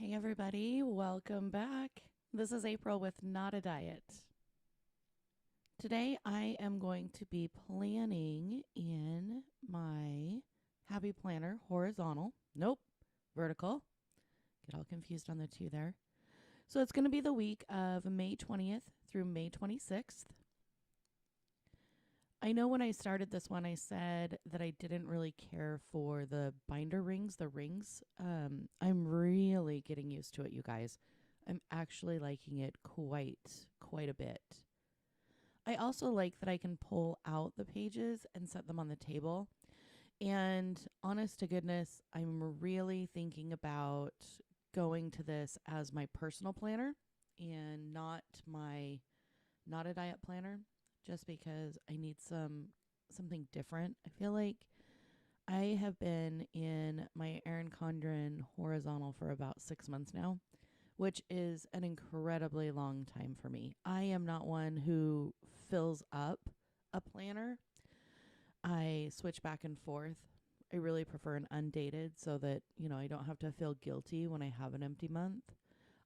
Hey, everybody, welcome back. This is April with Not a Diet. Today, I am going to be planning in my Happy Planner horizontal. Nope, vertical. Get all confused on the two there. So, it's going to be the week of May 20th through May 26th. I know when I started this one, I said that I didn't really care for the binder rings, the rings. I'm really getting used to it, you guys. I'm actually liking it quite a bit. I also like that I can pull out the pages and set them on the table. And honest to goodness, I'm really thinking about going to this as my personal planner and not a diet planner, just because I need something different. I feel like I have been in my Erin Condren horizontal for about 6 months now, which is an incredibly long time for me. I am not one who fills up a planner. I switch back and forth. I really prefer an undated so that, I don't have to feel guilty when I have an empty month.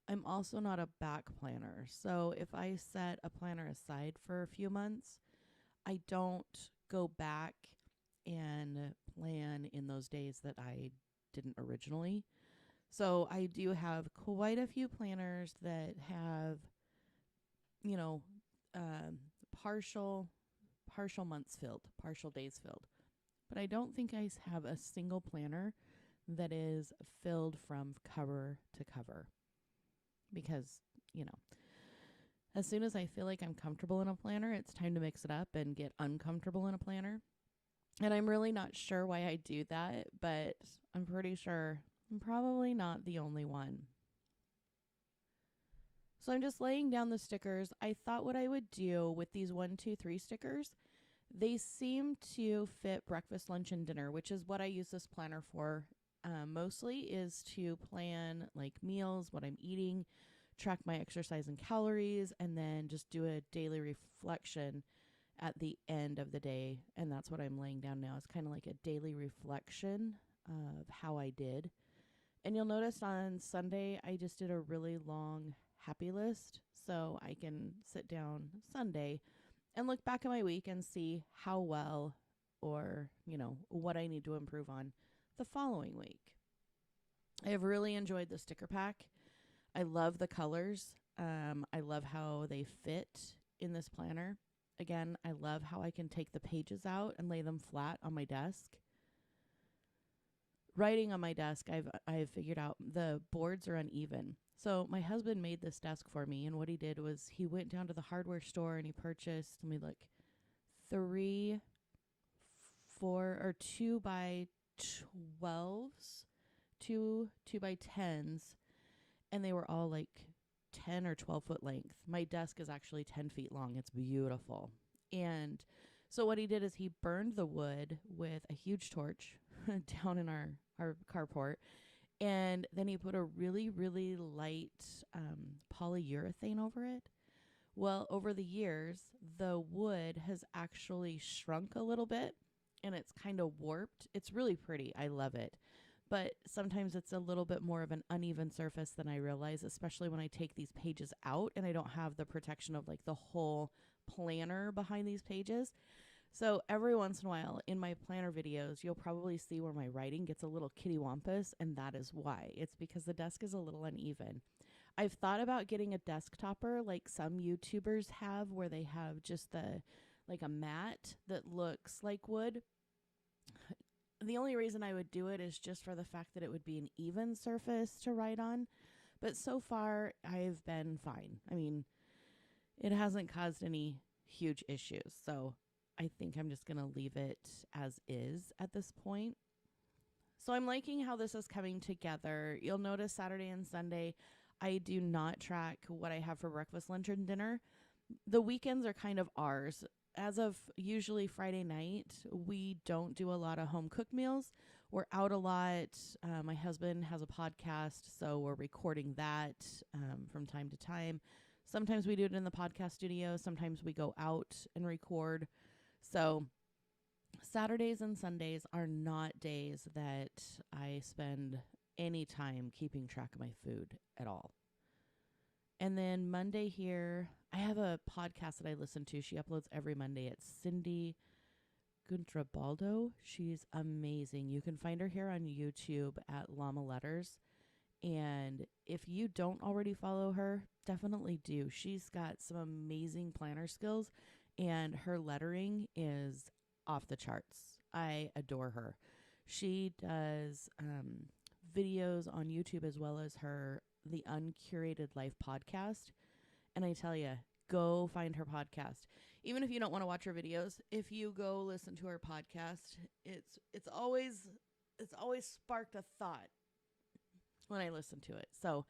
I'm also not a back planner. So if I set a planner aside for a few months, I don't go back and plan in those days that I didn't originally. So I do have quite a few planners that have, you know, partial months filled, partial days filled. But I don't think I have a single planner that is filled from cover to cover because, you know, as soon as I feel like I'm comfortable in a planner, it's time to mix it up and get uncomfortable in a planner. And I'm really not sure why I do that, but I'm pretty sure I'm probably not the only one. So I'm just laying down the stickers. I thought what I would do with these 1, 2, 3 stickers, they seem to fit breakfast, lunch, and dinner, which is what I use this planner for. Mostly is to plan like meals, what I'm eating, track my exercise and calories, and then just do a daily reflection at the end of the day. And that's what I'm laying down now. It's kind of like a daily reflection of how I did. And you'll notice on Sunday, I just did a really long happy list. So I can sit down Sunday and look back at my week and see how well or, what I need to improve on the following week. I have really enjoyed the sticker pack. I love the colors. I love how they fit in this planner. Again, I love how I can take the pages out and lay them flat on my desk. Writing on my desk, I've figured out the boards are uneven. So my husband made this desk for me, and what he did was he went down to the hardware store and he purchased, let me look, 3, 4, or 2 by 12s, two by 10s, and they were all like 10 or 12 foot length. My desk is actually 10 feet long. It's beautiful. And so what he did is he burned the wood with a huge torch down in our carport. And then he put a really, really light polyurethane over it. Well, over the years, the wood has actually shrunk a little bit and it's kind of warped. It's really pretty. I love it. But sometimes it's a little bit more of an uneven surface than I realize, especially when I take these pages out and I don't have the protection of like the whole planner behind these pages. So every once in a while in my planner videos, you'll probably see where my writing gets a little kittywampus, and that is why. It's because the desk is a little uneven. I've thought about getting a desk topper like some YouTubers have, where they have just like a mat that looks like wood. The only reason I would do it is just for the fact that it would be an even surface to write on. But so far, I've been fine. I mean, it hasn't caused any huge issues. So I think I'm just going to leave it as is at this point. So I'm liking how this is coming together. You'll notice Saturday and Sunday, I do not track what I have for breakfast, lunch, and dinner. The weekends are kind of ours. As of usually Friday night, we don't do a lot of home cooked meals. We're out a lot. My husband has a podcast, so we're recording that from time to time. Sometimes we do it in the podcast studio. Sometimes we go out and record. So Saturdays and Sundays are not days that I spend any time keeping track of my food at all. And then Monday here, I have a podcast that I listen to. She uploads every Monday. It's Cindy Guntrabaldo. She's amazing. You can find her here on YouTube at Llama Letters. And if you don't already follow her, definitely do. She's got some amazing planner skills, and her lettering is off the charts. I adore her. She does videos on YouTube as well as the Uncurated Life podcast. And I tell you, go find her podcast. Even if you don't want to watch her videos, if you go listen to her podcast, it's always sparked a thought when I listen to it. So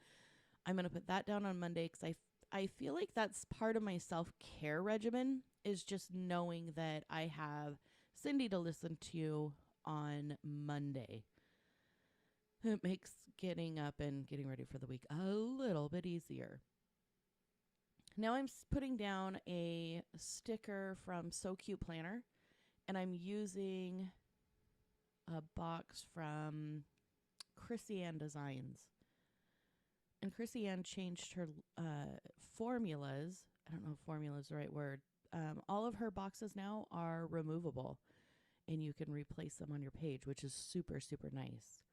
I'm going to put that down on Monday because I feel like that's part of my self-care regimen, is just knowing that I have Cindy to listen to on Monday. It makes getting up and getting ready for the week a little bit easier. Now I'm putting down a sticker from So Cute Planner, and I'm using a box from Chrissy Ann Designs. And Chrissy Ann changed her formulas. I don't know if formula is the right word. All of her boxes now are removable, and you can replace them on your page, which is super, super nice.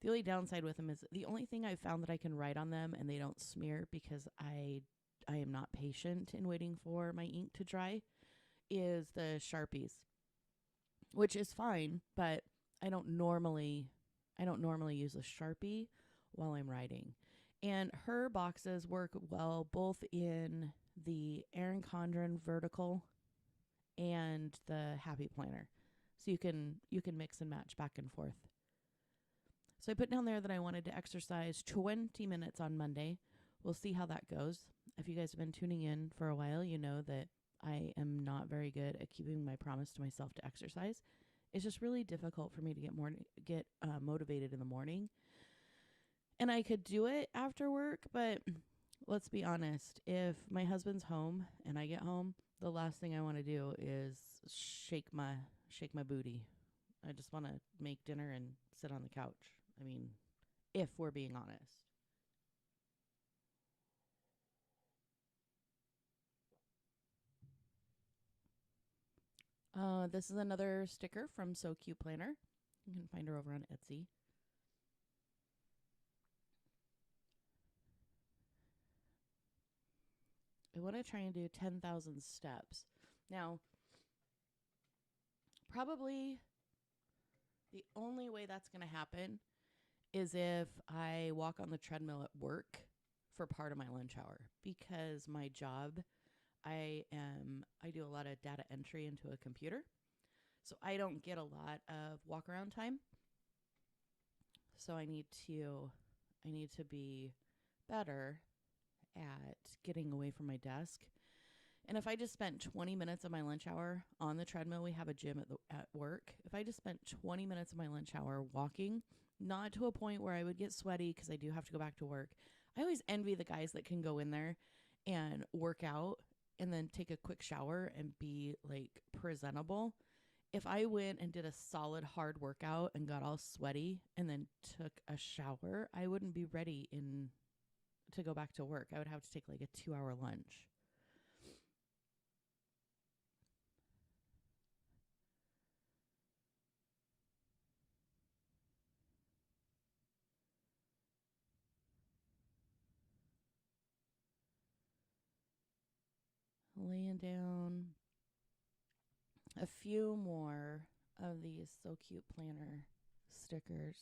The only downside with them is the only thing I've found that I can write on them and they don't smear, because I am not patient in waiting for my ink to dry, is the Sharpies, which is fine, but I don't normally use a Sharpie while I'm writing. And her boxes work well both in the Erin Condren vertical and the Happy Planner. So you can mix and match back and forth. So I put down there that I wanted to exercise 20 minutes on Monday. We'll see how that goes. If you guys have been tuning in for a while, you know that I am not very good at keeping my promise to myself to exercise. It's just really difficult for me to get motivated in the morning. And I could do it after work, but let's be honest. If my husband's home and I get home, the last thing I want to do is shake my booty. I just want to make dinner and sit on the couch. I mean, if we're being honest. This is another sticker from So Cute Planner. You can find her over on Etsy. I want to try and do 10,000 steps. Now, probably the only way that's going to happen is if I walk on the treadmill at work for part of my lunch hour, because my job, I do a lot of data entry into a computer. So I don't get a lot of walk around time. So I need to be better at getting away from my desk. And if I just spent 20 minutes of my lunch hour on the treadmill, we have a gym at work. If I just spent 20 minutes of my lunch hour walking, not to a point where I would get sweaty because I do have to go back to work. I always envy the guys that can go in there and work out and then take a quick shower and be like presentable. If I went and did a solid hard workout and got all sweaty and then took a shower, I wouldn't be ready to go back to work. I would have to take like a 2-hour lunch. Laying down a few more of these So Cute Planner stickers.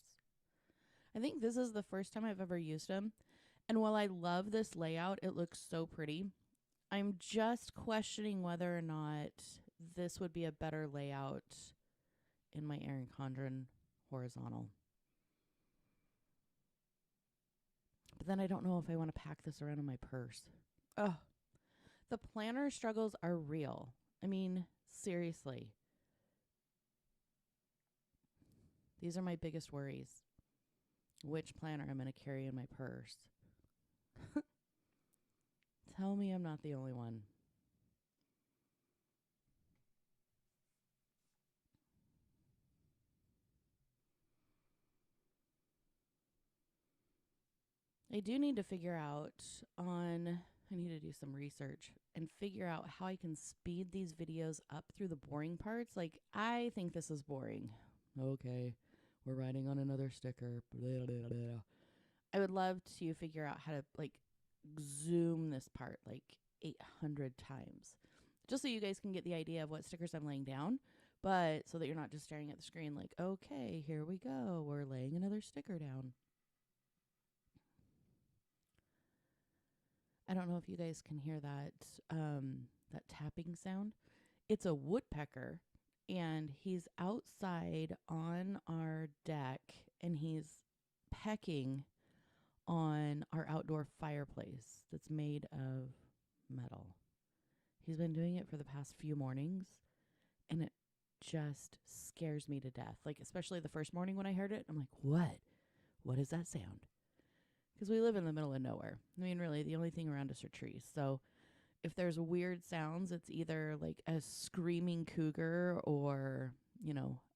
I think this is the first time I've ever used them. And while I love this layout, it looks so pretty. I'm just questioning whether or not this would be a better layout in my Erin Condren horizontal. But then I don't know if I want to pack this around in my purse. Oh, the planner struggles are real. I mean, seriously. These are my biggest worries. Which planner I'm going to carry in my purse. Tell me I'm not the only one. I do need to figure out on I need to do some research and figure out how I can speed these videos up through the boring parts. Like, I think this is boring. Okay, we're writing on another sticker. Blah, blah, blah. I would love to figure out how to like zoom this part like 800 times just so you guys can get the idea of what stickers I'm laying down, but so that you're not just staring at the screen like, okay, here we go. We're laying another sticker down. I don't know if you guys can hear that tapping sound. It's a woodpecker, and he's outside on our deck, and he's pecking on our outdoor fireplace that's made of metal. He's been doing it for the past few mornings, and it just scares me to death. Like, especially the first morning when I heard it, I'm like, what? What is that sound? Because we live in the middle of nowhere. I mean, really, the only thing around us are trees. So if there's weird sounds, it's either like a screaming cougar or,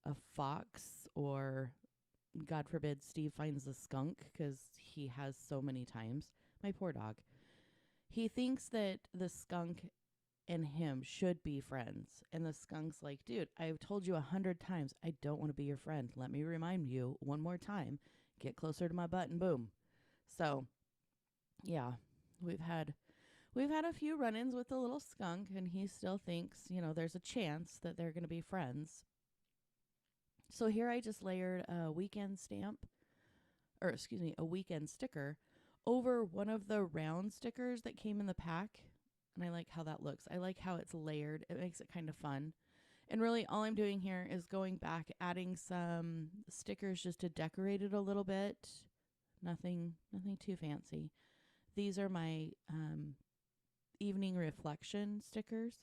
a fox, or God forbid Steve finds a skunk, because he has so many times. My poor dog. He thinks that the skunk and him should be friends. And the skunk's like, dude, I've told you 100 times I don't want to be your friend. Let me remind you one more time. Get closer to my butt and boom. So, yeah, we've had a few run-ins with the little skunk, and he still thinks, there's a chance that they're going to be friends. So here I just layered a weekend sticker over one of the round stickers that came in the pack. And I like how that looks. I like how it's layered. It makes it kind of fun. And really all I'm doing here is going back, adding some stickers just to decorate it a little bit. Nothing too fancy. These are my evening reflection stickers.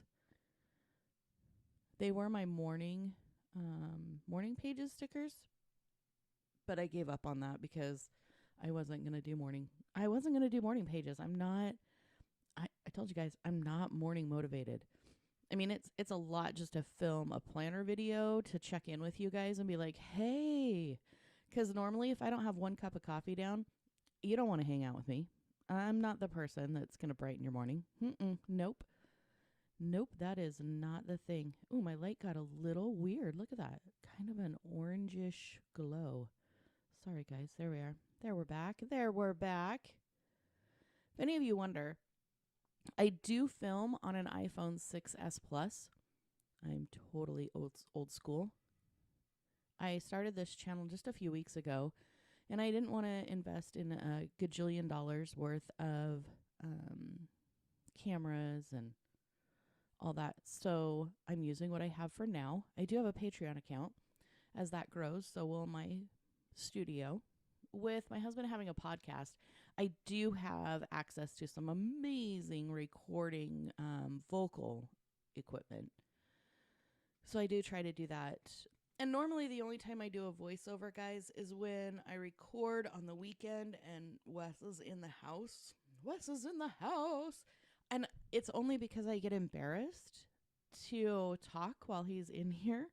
They were my morning pages stickers, but I gave up on that because I wasn't gonna do morning pages. I told you guys I'm not morning motivated. I mean, it's a lot just to film a planner video to check in with you guys and be like, hey, because normally if I don't have one cup of coffee down, you don't want to hang out with me. I'm not the person that's going to brighten your morning. Nope. Nope, that is not the thing. Ooh, my light got a little weird. Look at that. Kind of an orangish glow. Sorry, guys. There we are. There we're back. If any of you wonder, I do film on an iPhone 6S Plus. I'm totally old school. I started this channel just a few weeks ago, and I didn't want to invest in a gajillion dollars worth of cameras and all that. So I'm using what I have for now. I do have a Patreon account. As that grows, so will my studio. With my husband having a podcast, I do have access to some amazing recording vocal equipment. So I do try to do that. And normally the only time I do a voiceover, guys, is when I record on the weekend and Wes is in the house. And it's only because I get embarrassed to talk while he's in here.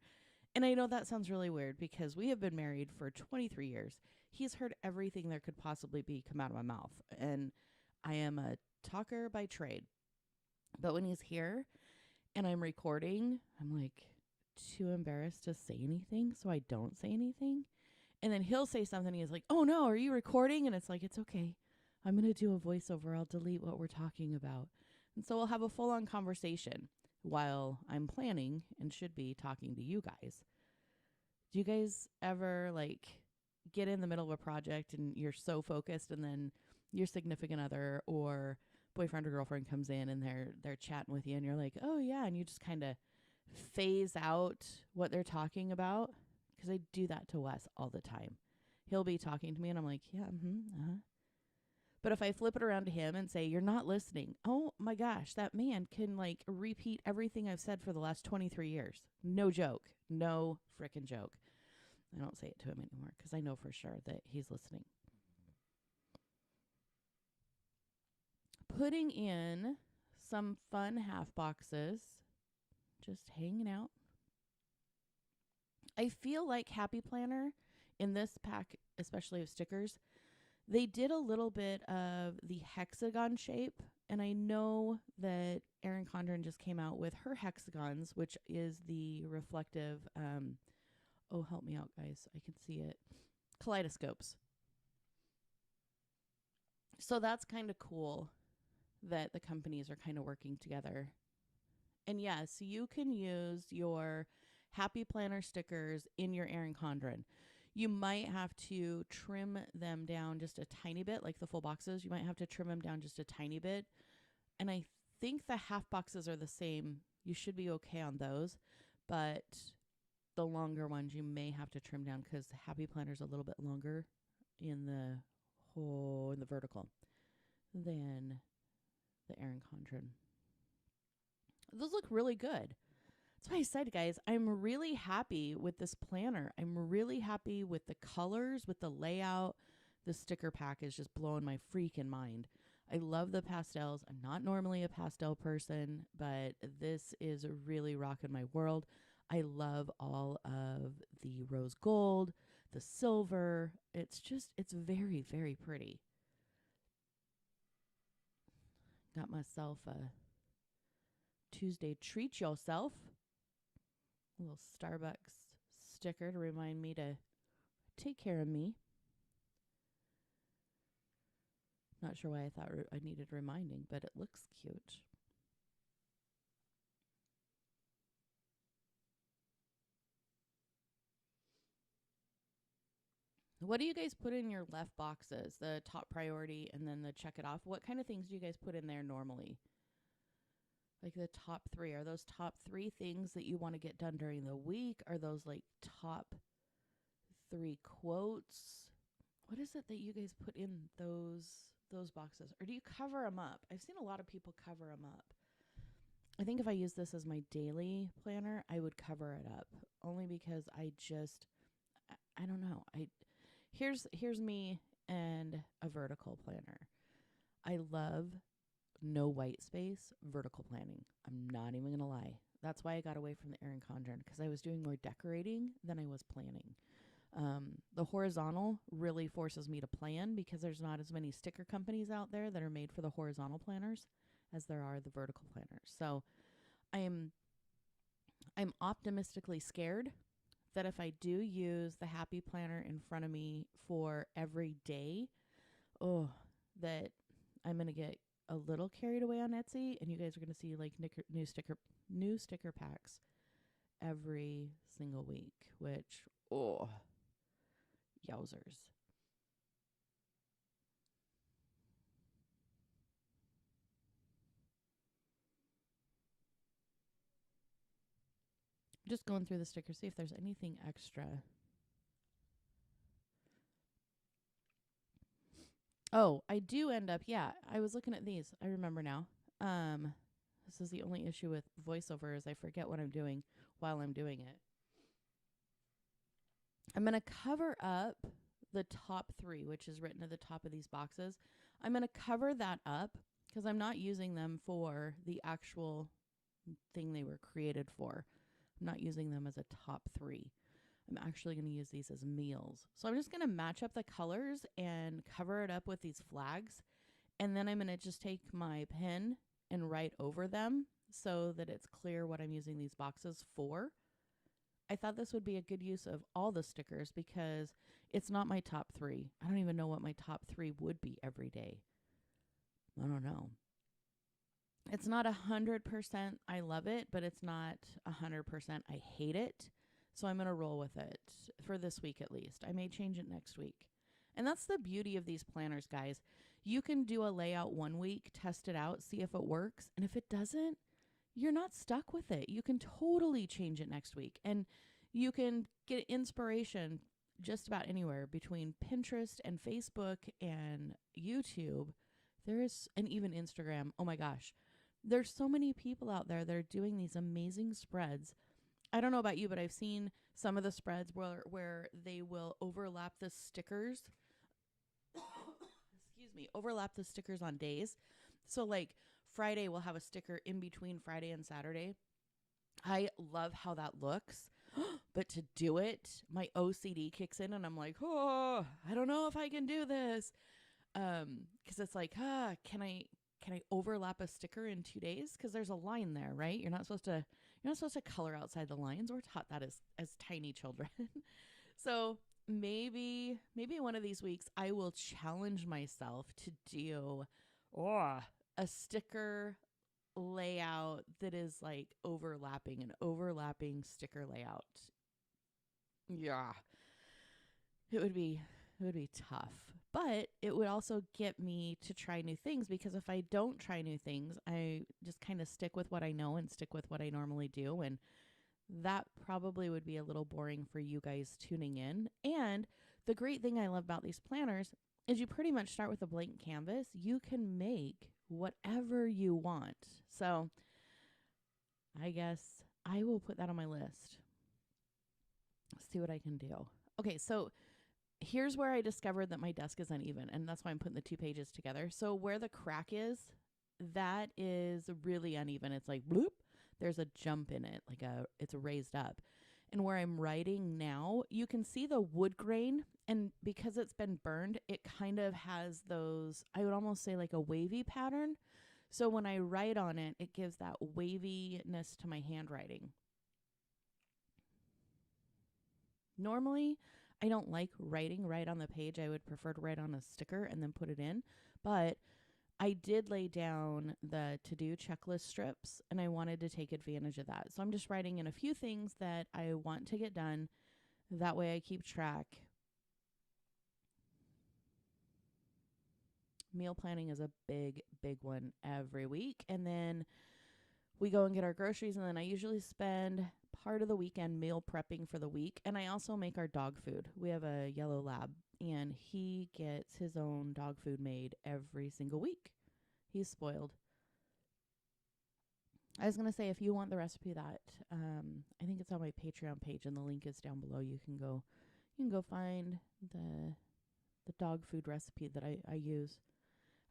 And I know that sounds really weird because we have been married for 23 years. He's heard everything there could possibly be come out of my mouth. And I am a talker by trade. But when he's here and I'm recording, I'm like too embarrassed to say anything, so I don't say anything. And then he'll say something. He's like, oh no, are you recording? And it's like, it's okay. I'm going to do a voiceover. I'll delete what we're talking about. And so we'll have a full-on conversation while I'm planning and should be talking to you guys. Do you guys ever get in the middle of a project and you're so focused, and then your significant other or boyfriend or girlfriend comes in and they're chatting with you and you're like, oh yeah, and you just kind of phase out what they're talking about? Because I do that to Wes all the time. He'll be talking to me and I'm like, yeah, But if I flip it around to him and say, you're not listening, oh my gosh, that man can repeat everything I've said for the last 23 years. No joke. No frickin' joke. I don't say it to him anymore because I know for sure that he's listening. Putting in some fun half boxes, just hanging out. I feel like Happy Planner in this pack, especially of stickers, They did a little bit of the hexagon shape, and I know that Erin Condren just came out with her hexagons, which is the reflective. Oh, help me out, guys! I can see it. Kaleidoscopes. So that's kind of cool that the companies are kind of working together. And yes, you can use your Happy Planner stickers in your Erin Condren. You might have to trim them down just a tiny bit, like the full boxes. You might have to trim them down just a tiny bit. And I think the half boxes are the same. You should be okay on those. But the longer ones you may have to trim down because the Happy Planner is a little bit longer in the vertical than the Erin Condren. Those look really good. That's why I said, guys, I'm really happy with this planner. I'm really happy with the colors, with the layout. The sticker pack is just blowing my freaking mind. I love the pastels. I'm not normally a pastel person, but this is really rocking my world. I love all of the rose gold, the silver. It's very, very pretty. Got myself a Tuesday treat yourself. A little Starbucks sticker to remind me to take care of me. Not sure why I thought I needed reminding, but it looks cute. What do you guys put in your left boxes? The top priority and then the check it off. What kind of things do you guys put in there normally? Like the top three. Are those top three things that you want to get done during the week? Are those like top three quotes? What is it that you guys put in those boxes? Or do you cover them up? I've seen a lot of people cover them up. I think if I use this as my daily planner, I would cover it up. Only because I don't know. Here's me and a vertical planner. I love no white space vertical planning. I'm not even going to lie. That's why I got away from the Erin Condren, because I was doing more decorating than I was planning. The horizontal really forces me to plan because there's not as many sticker companies out there that are made for the horizontal planners as there are the vertical planners. So I'm optimistically scared that if I do use the Happy Planner in front of me for every day, that I'm going to get a little carried away on Etsy, and you guys are going to see like new sticker packs every single week, which, yowzers. Just going through the stickers, see if there's anything extra. Oh, I do end up, yeah, I was looking at these. I remember now. This is the only issue with voiceover is I forget what I'm doing while I'm doing it. I'm going to cover up the top three, which is written at the top of these boxes. I'm going to cover that up because I'm not using them for the actual thing they were created for. I'm not using them as a top three. I'm actually going to use these as meals. So I'm just going to match up the colors and cover it up with these flags. And then I'm going to just take my pen and write over them so that it's clear what I'm using these boxes for. I thought this would be a good use of all the stickers because it's not my top three. I don't even know what my top three would be every day. I don't know. It's not 100% I love it, but it's not 100% I hate it. So I'm going to roll with it for this week at least. I may change it next week. And that's the beauty of these planners, guys. You can do a layout one week, test it out, see if it works. And if it doesn't, you're not stuck with it. You can totally change it next week. And you can get inspiration just about anywhere between Pinterest and Facebook and YouTube. And even Instagram. Oh my gosh. There's so many people out there that are doing these amazing spreads. I don't know about you, but I've seen some of the spreads where they will overlap the stickers. Overlap the stickers on days. So like Friday we'll have a sticker in between Friday and Saturday. I love how that looks. But to do it, my OCD kicks in and I'm like, oh, I don't know if I can do this. Cause it's like, can I overlap a sticker in 2 days? Cause there's a line there, right? You're not supposed to color outside the lines. We're taught that as tiny children. So maybe one of these weeks I will challenge myself to do a sticker layout that is like an overlapping sticker layout. Yeah. It would be tough. But it would also get me to try new things, because if I don't try new things, I just kind of stick with what I know and stick with what I normally do, and that probably would be a little boring for you guys tuning in. And the great thing I love about these planners is you pretty much start with a blank canvas. You can make whatever you want. So I guess I will put that on my list. See what I can do. Okay, so here's where I discovered that my desk is uneven, and that's why I'm putting the 2 pages together. So where the crack is, that is really uneven. It's like bloop. There's a jump in it, it's raised up. And where I'm writing now, you can see the wood grain, and because it's been burned, it kind of has those, I would almost say like a wavy pattern. So when I write on it, it gives that waviness to my handwriting. Normally, I don't like writing right on the page. I would prefer to write on a sticker and then put it in. But I did lay down the to-do checklist strips, and I wanted to take advantage of that. So I'm just writing in a few things that I want to get done. That way I keep track. Meal planning is a big, big one every week. And then we go and get our groceries, and then I usually spend part of the weekend meal prepping for the week. And I also make our dog food. We have a yellow lab, and he gets his own dog food made every single week. He's spoiled. I was going to say, if you want the recipe that, I think it's on my Patreon page, and the link is down below. You can go find the dog food recipe that I use.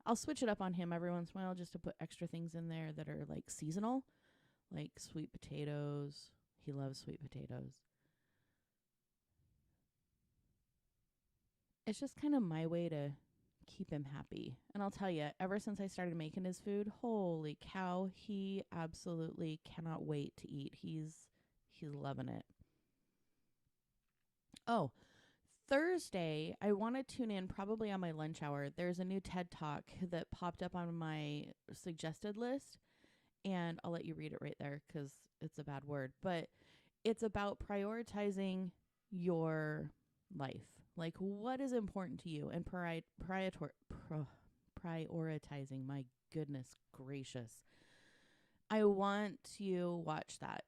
I'll switch it up on him every once in a while just to put extra things in there that are like seasonal, like sweet potatoes. He loves sweet potatoes. It's just kind of my way to keep him happy. And I'll tell you, ever since I started making his food, holy cow, he absolutely cannot wait to eat. He's loving it. Oh, Thursday, I want to tune in probably on my lunch hour. There's a new TED Talk that popped up on my suggested list, and I'll let you read it right there because it's a bad word. But it's about prioritizing your life. Like, what is important to you, and prioritizing. My goodness gracious. I want to watch that.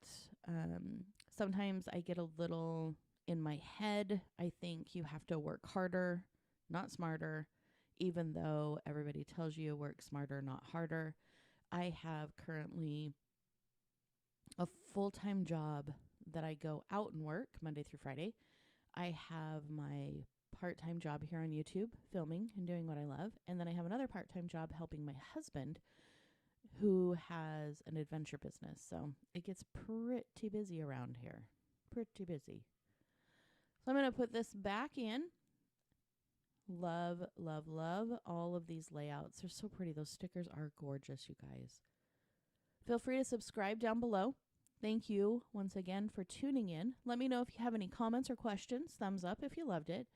Sometimes I get a little in my head. I think you have to work harder, not smarter, even though everybody tells you work smarter, not harder. I have currently a full-time job that I go out and work Monday through Friday. I have my part-time job here on YouTube, filming and doing what I love. And then I have another part-time job helping my husband, who has an adventure business. So it gets pretty busy around here. Pretty busy. So I'm going to put this back in. Love, love, love all of these layouts. They're so pretty. Those stickers are gorgeous, you guys. Feel free to subscribe down below. Thank you once again for tuning in. Let me know if you have any comments or questions. Thumbs up if you loved it.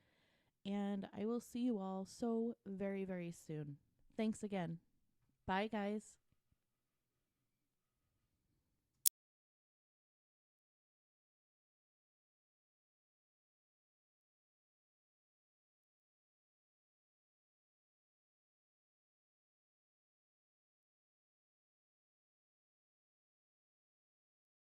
And I will see you all so very, very soon. Thanks again. Bye, guys.